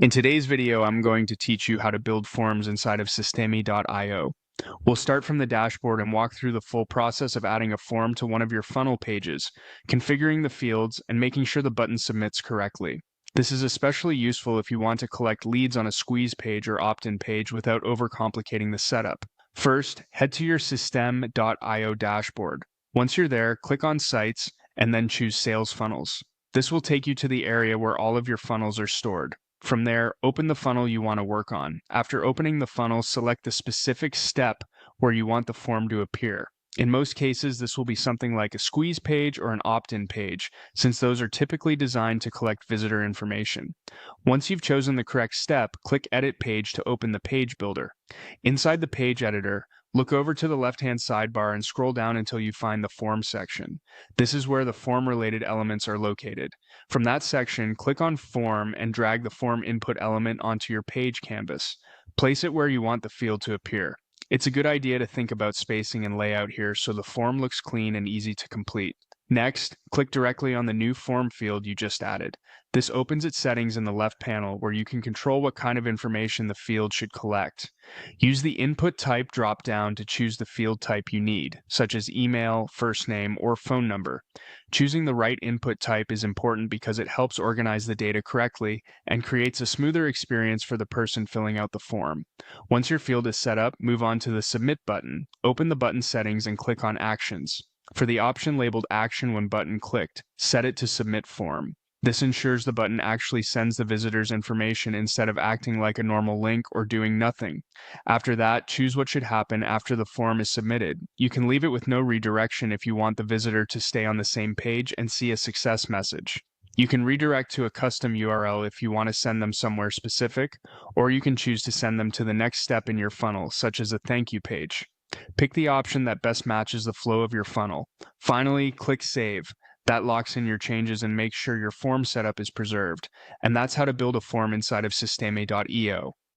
In today's video, I'm going to teach you how to build forms inside of Systeme.io. We'll start from the dashboard and walk through the full process of adding a form to one of your funnel pages, configuring the fields, and making sure the button submits correctly. This is especially useful if you want to collect leads on a squeeze page or opt-in page without overcomplicating the setup. First, head to your Systeme.io dashboard. Once you're there, click on Sites and then choose Sales Funnels. This will take you to the area where all of your funnels are stored. From there, open the funnel you want to work on. After opening the funnel, select the specific step where you want the form to appear. In most cases, this will be something like a squeeze page or an opt-in page, since those are typically designed to collect visitor information. Once you've chosen the correct step, click Edit Page to open the page builder. Inside the page editor, look over to the left-hand sidebar and scroll down until you find the Form section. This is where the form-related elements are located. From that section, click on Form and drag the form input element onto your page canvas. Place it where you want the field to appear. It's a good idea to think about spacing and layout here so the form looks clean and easy to complete. Next, click directly on the new form field you just added. This opens its settings in the left panel where you can control what kind of information the field should collect. Use the Input Type drop-down to choose the field type you need, such as email, first name, or phone number. Choosing the right input type is important because it helps organize the data correctly and creates a smoother experience for the person filling out the form. Once your field is set up, move on to the Submit button. Open the button settings and click on Actions. For the option labeled Action when button clicked, set it to Submit Form. This ensures the button actually sends the visitor's information instead of acting like a normal link or doing nothing. After that, choose what should happen after the form is submitted. You can leave it with no redirection if you want the visitor to stay on the same page and see a success message. You can redirect to a custom URL if you want to send them somewhere specific, or you can choose to send them to the next step in your funnel, such as a thank you page. Pick the option that best matches the flow of your funnel. Finally, click Save. That locks in your changes and makes sure your form setup is preserved. And that's how to build a form inside of Systeme.io.